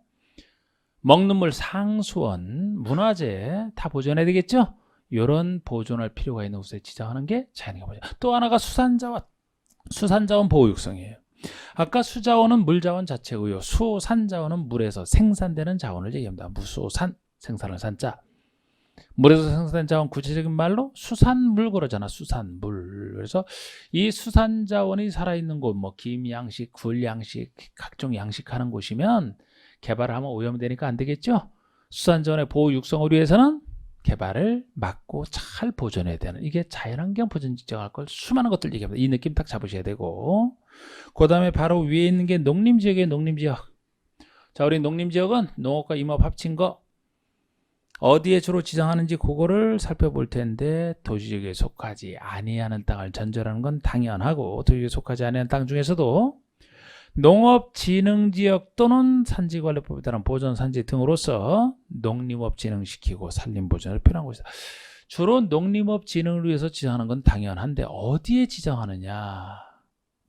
먹는 물, 상수원, 문화재 다 보존해야 되겠죠. 이런 보존할 필요가 있는 곳에 지정하는 게 자연환경 보전. 또 하나가 수산자원 보호 육성이에요. 아까 수자원은 물자원 자체고요. 수산자원은 물에서 생산되는 자원을 얘기합니다. 무수산, 생산을 산자. 물에서 생산된 자원, 구체적인 말로 수산물 그러잖아. 수산물. 그래서 이 수산자원이 살아있는 곳, 뭐 김양식, 굴양식, 각종 양식하는 곳이면 개발을 하면 오염이 되니까 안 되겠죠. 수산자원의 보호 육성을 위해서는 개발을 막고 잘 보존해야 되는, 이게 자연환경 보전 지정할 걸 수많은 것들 얘기합니다. 이 느낌 딱 잡으셔야 되고, 그 다음에 바로 위에 있는 게 농림지역이에요. 농림지역. 자, 우리 농림지역은 농업과 임업 합친 거 어디에 주로 지정하는지 그거를 살펴볼 텐데, 도시지역에 속하지 아니하는 땅을 전제하는 건 당연하고, 도시지역에 속하지 아니하는 땅 중에서도 농업진흥지역 또는 산지관리법에 따른 보존산지 등으로서 농림업진흥시키고 산림보전을 필요한 곳이다. 주로 농림업진흥을 위해서 지정하는 건 당연한데 어디에 지정하느냐.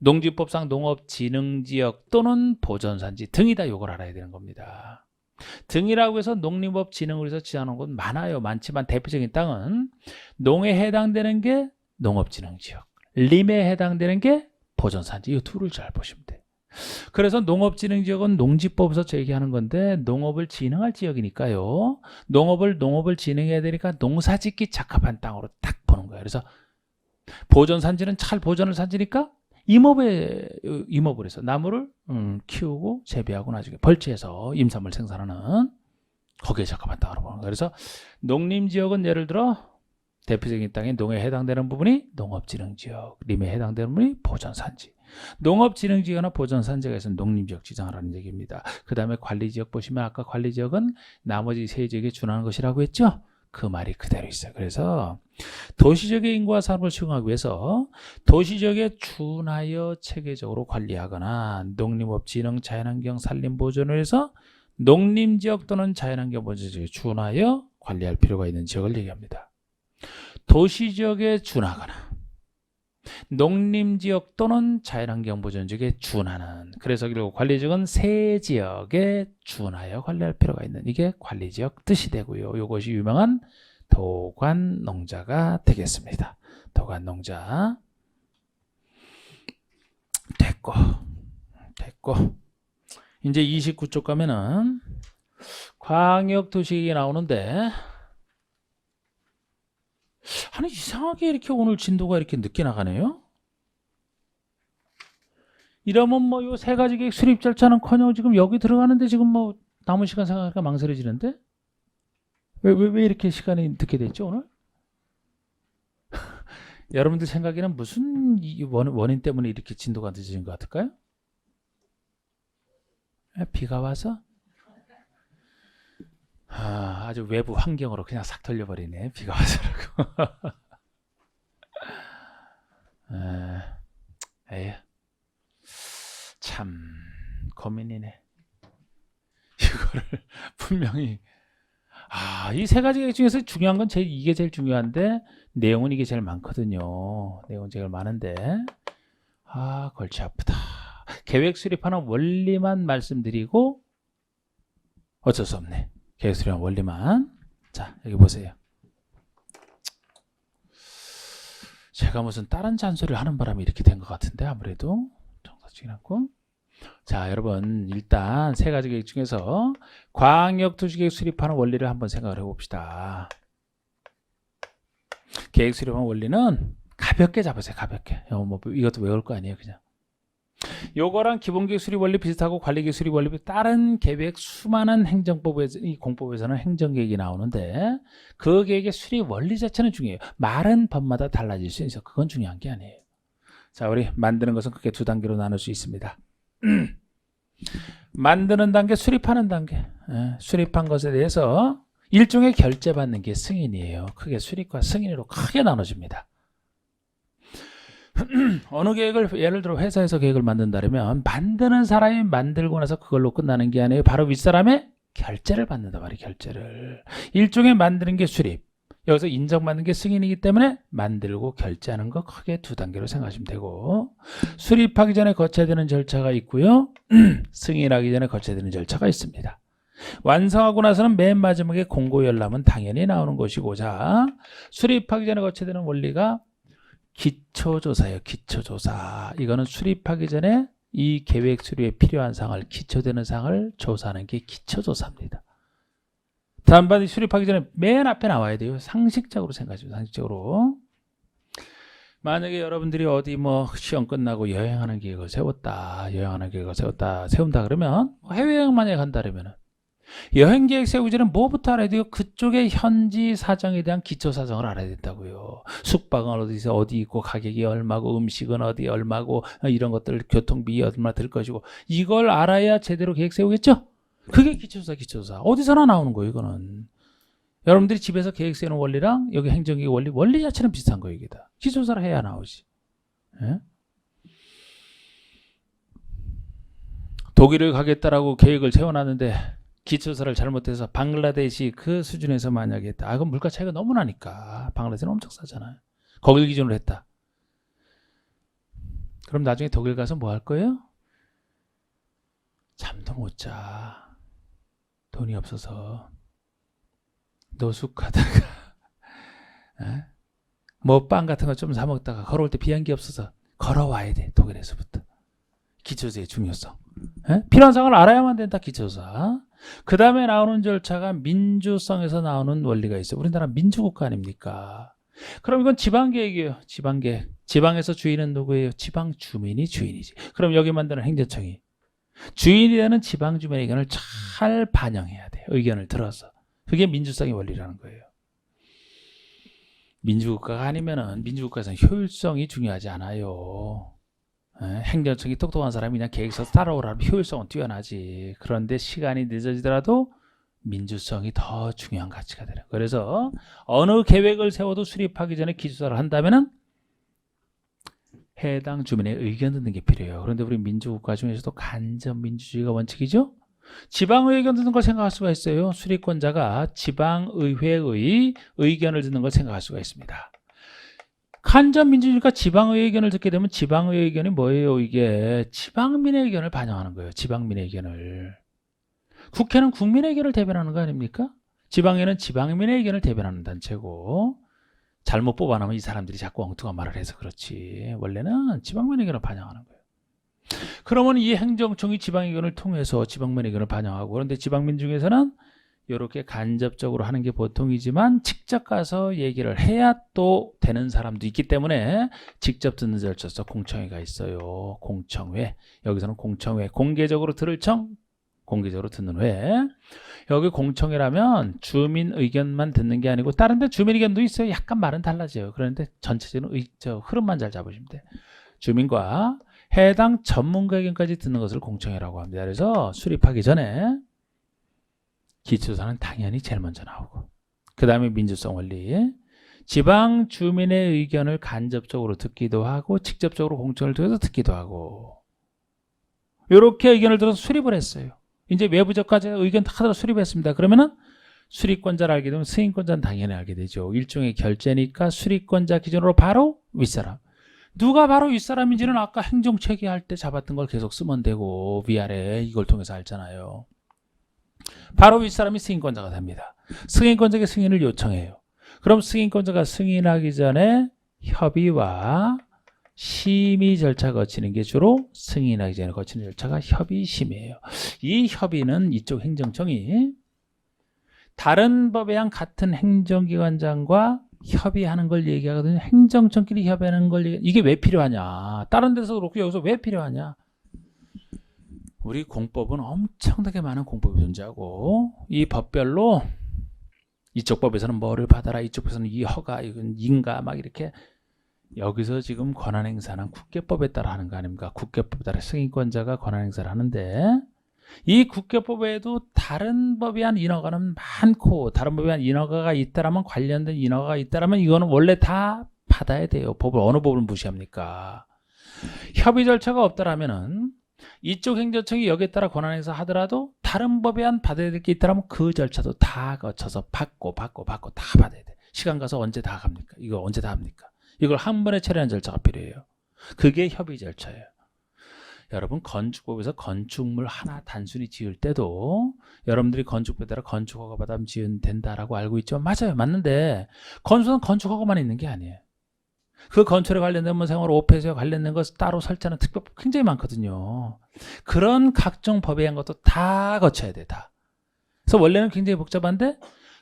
농지법상 농업진흥지역 또는 보존산지 등이다. 이걸 알아야 되는 겁니다. 등이라고 해서 농림업진흥을 위해서 지정하는 건 많아요. 많지만 대표적인 땅은 농에 해당되는 게 농업진흥지역, 림에 해당되는 게 보존산지. 이 둘을 잘 보시면 돼요. 그래서 농업진흥지역은 농지법에서 얘기하는 건데 농업을 진흥할 지역이니까요. 농업을 진흥해야 되니까 농사짓기 적합한 땅으로 딱 보는 거예요. 그래서 보존산지는 잘 보존을 산지니까 임업을 해서 나무를 키우고 재배하고 나중에 벌채해서 임산물 생산하는 거기에 적합한 땅으로 보는 거예요. 그래서 농림지역은 예를 들어 대표적인 땅에 농에 해당되는 부분이 농업진흥지역, 림에 해당되는 부분이 보존산지. 농업진흥지역이나 보존산지가 있으면 농림지역 지정하라는 얘기입니다. 그 다음에 관리지역 보시면 아까 관리지역은 나머지 세 지역에 준하는 것이라고 했죠. 그 말이 그대로 있어요. 그래서 도시지역의 인구와 산업을 수용하기 위해서 도시지역에 준하여 체계적으로 관리하거나 농림업진흥, 자연환경, 산림보존을 해서 농림지역 또는 자연환경 보존지역에 준하여 관리할 필요가 있는 지역을 얘기합니다. 도시지역에 준하거나 농림지역 또는 자연환경 보존지역에 준하는, 그래서 결국 관리지역은 세 지역에 준하여 관리할 필요가 있는, 이게 관리지역 뜻이 되고요. 이것이 유명한 도관농자가 되겠습니다. 도관농자 됐고 이제 29쪽 가면은 광역도시계획이 나오는데, 아니 이상하게 이렇게 오늘 진도가 이렇게 늦게 나가네요. 이러면 뭐 요 세 가지 계획 수립 절차는 커녕 지금 여기 들어가는데 지금 뭐 남은 시간 생각하니까 망설여지는데 왜 이렇게 시간이 늦게 됐죠 오늘? 여러분들 생각에는 무슨 원인 때문에 이렇게 진도가 늦어진 것 같을까요? 비가 와서? 아주 외부 환경으로 그냥 싹 돌려버리네. 비가 와서라고. 에휴, 참 고민이네. 이거를 분명히 이 세 가지 계획 중에서 중요한 건 이게 제일 중요한데 내용은 이게 제일 많거든요. 내용은 제일 많은데 골치 아프다. 계획 수립하는 원리만 말씀드리고 어쩔 수 없네. 계획 수립하는 원리만. 자, 여기 보세요. 제가 무슨 다른 잔소리를 하는 바람에 이렇게 된 것 같은데 아무래도 정사직이라고. 자, 여러분 일단 세 가지 계획 중에서 광역도시계획 수립하는 원리를 한번 생각을 해봅시다. 계획 수립하는 원리는 가볍게 잡으세요. 가볍게. 이것도 외울 거 아니에요. 그냥. 요거랑 기본계획 수립 원리 비슷하고 관리계획 수립 원리 다른 계획 수많은 행정법에서 이 공법에서는 행정계획이 나오는데 그 계획의 수립 원리 자체는 중요해요. 말은 법마다 달라질 수 있어서 그건 중요한 게 아니에요. 자, 우리 만드는 것은 크게 두 단계로 나눌 수 있습니다. 만드는 단계, 수립하는 단계. 수립한 것에 대해서 일종의 결제받는 게 승인이에요. 크게 수립과 승인으로 크게 나눠집니다. 어느 계획을 예를 들어 회사에서 계획을 만든다면 만드는 사람이 만들고 나서 그걸로 끝나는 게 아니에요. 바로 윗사람의 결제를 받는다 말이에요. 결제를. 일종의 만드는 게 수립. 여기서 인정받는 게 승인이기 때문에 만들고 결제하는 거 크게 두 단계로 생각하시면 되고 수립하기 전에 거쳐야 되는 절차가 있고요. 승인하기 전에 거쳐야 되는 절차가 있습니다. 완성하고 나서는 맨 마지막에 공고 열람은 당연히 나오는 것이고 자, 수립하기 전에 거쳐야 되는 원리가 기초조사예요. 기초조사. 이거는 수립하기 전에 이 계획 수립에 필요한 사항을 기초되는 사항을 조사하는 게 기초조사입니다. 단반이 수립하기 전에 맨 앞에 나와야 돼요. 상식적으로 생각하시죠. 상식적으로. 만약에 여러분들이 어디 시험 끝나고 여행하는 계획을 세웠다. 세운다 그러면 해외여행 만약에 간다 그러면은 여행 계획 세우기 전에 뭐부터 알아야 돼요? 그쪽의 현지 사정에 대한 기초 사정을 알아야 된다고요. 숙박은 어디서 어디 있고 가격이 얼마고 음식은 어디 얼마고 이런 것들 교통비 얼마 들 것이고 이걸 알아야 제대로 계획 세우겠죠? 그게 기초조사. 어디서나 나오는 거예요, 이거는. 여러분들이 집에서 계획 세우는 원리랑 여기 행정계획 원리 자체는 비슷한 거예요, 이게 다. 기초조사를 해야 나오지. 예? 독일을 가겠다라고 계획을 세워놨는데 기초조사를 잘못해서 방글라데시 그 수준에서 만약에 했다. 그럼 물가 차이가 너무 나니까. 방글라데시는 엄청 싸잖아요. 거길 기준으로 했다. 그럼 나중에 독일 가서 뭐 할 거예요? 잠도 못 자. 돈이 없어서 노숙하다가 빵 같은 거 좀 사 먹다가 걸어올 때 비행기 없어서 걸어와야 돼. 독일에서부터. 기초조사의 중요성. 필요한 사항을 알아야만 된다. 기초조사. 그 다음에 나오는 절차가 민주성에서 나오는 원리가 있어요. 우리나라 민주국가 아닙니까? 그럼 이건 지방계획이에요. 지방계획. 지방에서 주인은 누구예요? 지방 주민이 주인이지. 그럼 여기 만드는 행정청이 주인이 되는 지방 주민의 의견을 잘 반영해야 돼요. 의견을 들어서. 그게 민주성의 원리라는 거예요. 민주국가가 아니면은 민주국가에서는 효율성이 중요하지 않아요. 행정청이 똑똑한 사람이 그냥 계획서 따라오라면 효율성은 뛰어나지. 그런데 시간이 늦어지더라도 민주성이 더 중요한 가치가 되는 거예요. 그래서 어느 계획을 세워도 수립하기 전에 기초조사를 한다면은 해당 주민의 의견 듣는 게 필요해요. 그런데 우리 민주국가 중에서도 간접 민주주의가 원칙이죠. 지방의 의견 듣는 걸 생각할 수가 있어요. 수립권자가 지방의회의 의견을 듣는 걸 생각할 수가 있습니다. 간접 민주주의가 지방의 의견을 듣게 되면 지방의 의견이 뭐예요? 이게 지방민의 의견을 반영하는 거예요. 지방민의 의견을. 국회는 국민의 의견을 대변하는 거 아닙니까? 지방에는 지방민의 의견을 대변하는 단체고 잘못 뽑아놓으면 이 사람들이 자꾸 엉뚱한 말을 해서 그렇지 원래는 지방민 의견을 반영하는 거예요. 그러면 이 행정청이 지방 의견을 통해서 지방민 의견을 반영하고 그런데 지방민 중에서는 이렇게 간접적으로 하는 게 보통이지만 직접 가서 얘기를 해야 또 되는 사람도 있기 때문에 직접 듣는 절차에서 공청회가 있어요. 공청회. 여기서는 공청회. 공개적으로 들을 청, 공개적으로 듣는 회. 여기 공청회라면 주민 의견만 듣는 게 아니고 다른 데 주민 의견도 있어요. 약간 말은 달라져요. 그런데 전체적인 흐름만 잘 잡으시면 돼요. 주민과 해당 전문가 의견까지 듣는 것을 공청회라고 합니다. 그래서 수립하기 전에 기초사는 당연히 제일 먼저 나오고, 그 다음에 민주성 원리, 지방 주민의 의견을 간접적으로 듣기도 하고 직접적으로 공청을 통해서 듣기도 하고, 이렇게 의견을 들어서 수립을 했어요. 이제 외부적까지 의견 다 들어 수립했습니다. 그러면은 수립권자를 알게 되면 승인권자는 당연히 알게 되죠. 일종의 결제니까 수립권자 기준으로 바로 윗사람. 누가 바로 윗사람인지는 아까 행정체계 할 때 잡았던 걸 계속 쓰면 되고, 위아래 이걸 통해서 알잖아요. 바로 윗사람이 승인권자가 됩니다. 승인권자에게 승인을 요청해요. 그럼 승인권자가 승인하기 전에 협의와 심의 절차 거치는 게 주로 승인하기 전에 거치는 절차가 협의 심의예요. 이 협의는 이쪽 행정청이 다른 법에 한 같은 행정기관장과 협의하는 걸 얘기하거든요. 행정청끼리 협의하는 걸 이게 왜 필요하냐? 다른 데서 그렇고 여기서 왜 필요하냐? 우리 공법은 엄청나게 많은 공법이 존재하고, 이 법별로 이쪽 법에서는 뭐를 받아라, 이쪽 법에서는 이 허가, 이건 인가, 막 이렇게, 여기서 지금 권한행사는 국계법에 따라 하는 거 아닙니까? 국계법에 따라 승인권자가 권한행사를 하는데, 이 국계법에도 다른 법에 한 인허가는 많고, 다른 법에 한 인허가가 있다라면, 관련된 인허가가 있다라면 이거는 원래 다 받아야 돼요. 법을, 어느 법을 무시합니까? 협의 절차가 없다라면은 이쪽 행정청이 여기에 따라 권한행사 하더라도 다른 법에 한 받아야 될 게 있다라면 그 절차도 다 거쳐서 받고 다 받아야 돼. 시간 가서 언제 다 갑니까? 이거 언제 다 합니까? 이걸 한 번에 처리하는 절차가 필요해요. 그게 협의 절차예요. 여러분, 건축법에서 건축물 하나 단순히 지을 때도 여러분들이 건축법에 따라 건축허가 받으면 지으면 된다라고 알고 있죠? 맞아요. 맞는데 건축은 건축허가만 있는 게 아니에요. 그 건축에 관련된 문생활 오페스에 관련된 것 따로 설치하는 특별법 굉장히 많거든요. 그런 각종 법에 의한 것도 다 거쳐야 돼, 다. 그래서 원래는 굉장히 복잡한데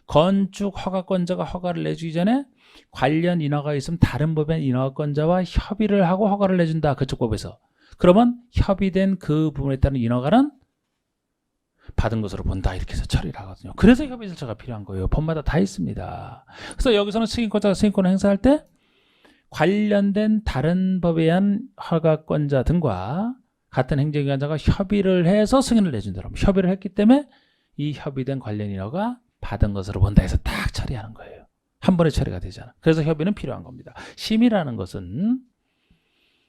건축 허가권자가 허가를 내주기 전에 관련 인허가 있으면 다른 법의 인허가권자와 협의를 하고 허가를 내준다, 그쪽 법에서. 그러면 협의된 그 부분에 따른 인허가는 받은 것으로 본다, 이렇게 해서 처리를 하거든요. 그래서 협의 절차가 필요한 거예요. 법마다 다 있습니다. 그래서 여기서는 승인권자가 승인권을 행사할 때 관련된 다른 법에 의한 허가권자 등과 같은 행정기관자가 협의를 해서 승인을 내준다. 협의를 했기 때문에 이 협의된 관련 인허가 받은 것으로 본다 해서 딱 처리하는 거예요. 한 번에 처리가 되잖아. 그래서 협의는 필요한 겁니다. 심의라는 것은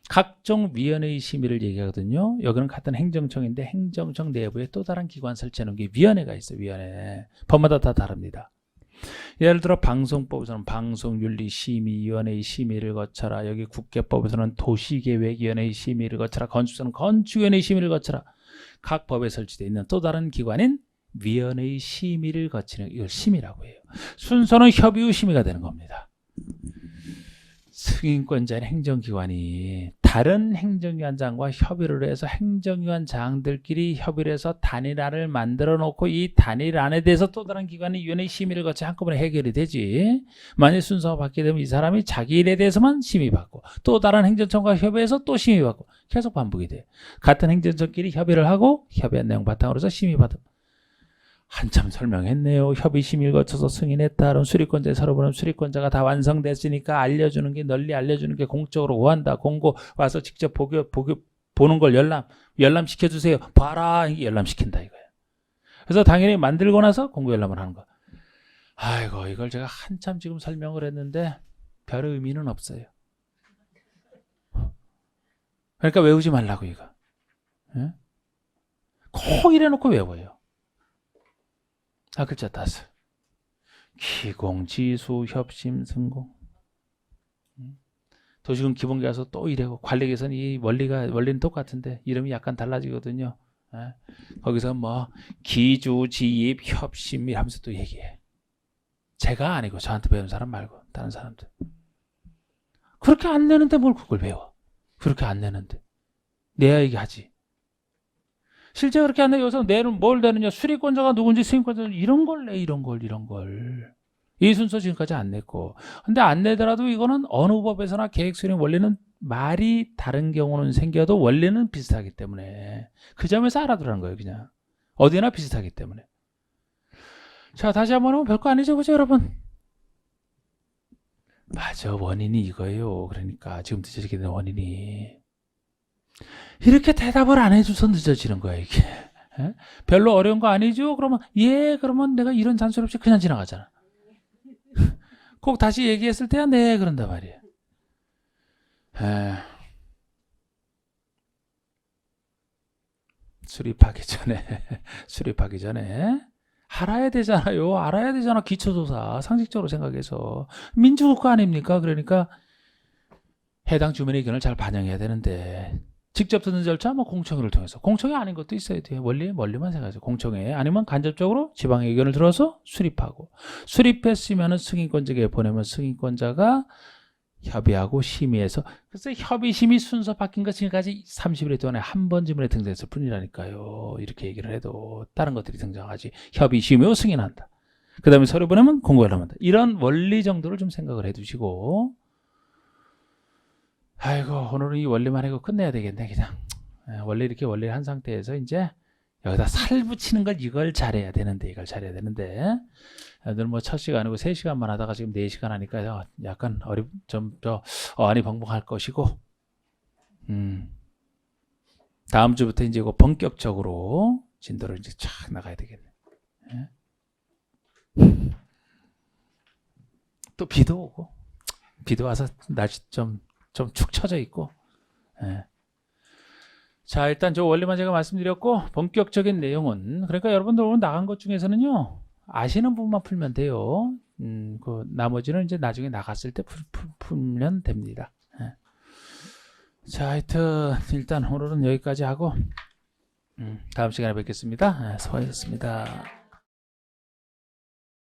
각종 위원회의 심의를 얘기하거든요. 여기는 같은 행정청인데 행정청 내부에 또 다른 기관 설치하는 게 위원회가 있어요. 위원회. 법마다 다 다릅니다. 예를 들어 방송법에서는 방송윤리심의위원회의 심의를 거쳐라. 여기 국계법에서는 도시계획위원회의 심의를 거쳐라. 건축에서는 건축위원회의 심의를 거쳐라. 각 법에 설치되어 있는 또 다른 기관인 위원회의 심의를 거치는, 이걸 심의라고 해요. 순서는 협의 후 심의가 되는 겁니다. 승인권자인 행정기관이 다른 행정기관장과 협의를 해서 행정기관장들끼리 협의를 해서 단일안을 만들어 놓고 이 단일안에 대해서 또 다른 기관의 위원회의 심의를 거쳐 한꺼번에 해결이 되지. 만약 순서가 바뀌게 되면 이 사람이 자기 일에 대해서만 심의받고 또 다른 행정청과 협의해서 또 심의받고 계속 반복이 돼. 같은 행정청끼리 협의를 하고 협의한 내용 바탕으로 해서 심의받음. 한참 설명했네요. 협의 심의를 거쳐서 승인했다. 그럼 수리권자에 서로 보면 수리권자가 다 완성됐으니까 알려주는 게, 널리 알려주는 게 공적으로 구한다. 공고 와서 직접 보는 걸 열람 시켜주세요. 봐라, 이게 열람시킨다 이거예요. 그래서 당연히 만들고 나서 공고 열람을 하는 거. 아이고, 이걸 제가 한참 지금 설명을 했는데 별 의미는 없어요. 그러니까 외우지 말라고 이거. 예? 꼭 이래놓고 외워요. 글자 5. 기공, 지수, 협심, 승공. 도시군 기본계에서 또 이래고, 관리계에서는 이 원리는 똑같은데 이름이 약간 달라지거든요. 거기서 뭐 기주, 지입, 협심 하면서 또 얘기해. 제가 아니고 저한테 배운 사람 말고 다른 사람들. 그렇게 안 내는데 뭘 그걸 배워? 그렇게 안 내는데 내야 얘기하지. 실제 그렇게 안 내. 여기서 내는 뭘 내느냐, 수리권자가 누군지 승인권자 이런 걸 내. 이런 걸. 이 순서 지금까지 안 냈고. 근데 안 내더라도 이거는 어느 법에서나 계획 수립 원리는 말이 다른 경우는 생겨도 원리는 비슷하기 때문에 그 점에서 알아두라는 거예요. 그냥 어디나 비슷하기 때문에. 자, 다시 한번 해보면 별거 아니죠, 그죠 여러분? 맞아, 원인이 이거예요. 그러니까 지금 늦어지게 된 원인이 이렇게 대답을 안 해줘서 늦어지는 거야 이게. 예? 별로 어려운 거 아니죠? 그러면 예, 그러면 내가 이런 잔소리 없이 그냥 지나가잖아. 꼭 다시 얘기했을 때야 네 그런단 말이에요. 에, 수립하기 전에 알아야 되잖아요. 알아야 되잖아. 기초조사 상식적으로 생각해서 민주국가 아닙니까? 그러니까 해당 주민의 의견을 잘 반영해야 되는데 직접 듣는 절차 뭐 공청회를 통해서 공청회 아닌 것도 있어야 돼요. 멀리만 생각해서 공청회 아니면 간접적으로 지방의 의견을 들어서 수립하고 수립했으면 승인권자에게 보내면 승인권자가 협의하고 심의해서 그래서 협의 심의 순서 바뀐 것 지금까지 30일 동안에 한 번 지문에 등장했을 뿐이라니까요. 이렇게 얘기를 해도 다른 것들이 등장하지. 협의 심의 후 승인한다. 그 다음에 서류 보내면 공고를 한다. 이런 원리 정도를 좀 생각을 해두시고 아이고 오늘은 이 원리만 하고 끝내야 되겠네 그냥. 원래 이렇게 원리를 한 상태에서 이제 여기다 살 붙이는 걸 이걸 잘해야 되는데 애들 뭐 첫 시간이고 3시간만 하다가 지금 4시간 하니까 약간 어안이 벙벙할 것이고 다음 주부터 이제 이거 본격적으로 진도를 이제 쫙 나가야 되겠네. 또 비도 오고 비도 와서 날씨 좀 축 처져 있고. 자 일단 저 원리만 제가 말씀드렸고 본격적인 내용은 그러니까 여러분들 오늘 나간 것 중에서는요 아시는 부분만 풀면 돼요. 그 나머지는 이제 나중에 나갔을 때 풀면 됩니다. 자 하여튼 일단 오늘은 여기까지 하고 다음 시간에 뵙겠습니다. 수고하셨습니다.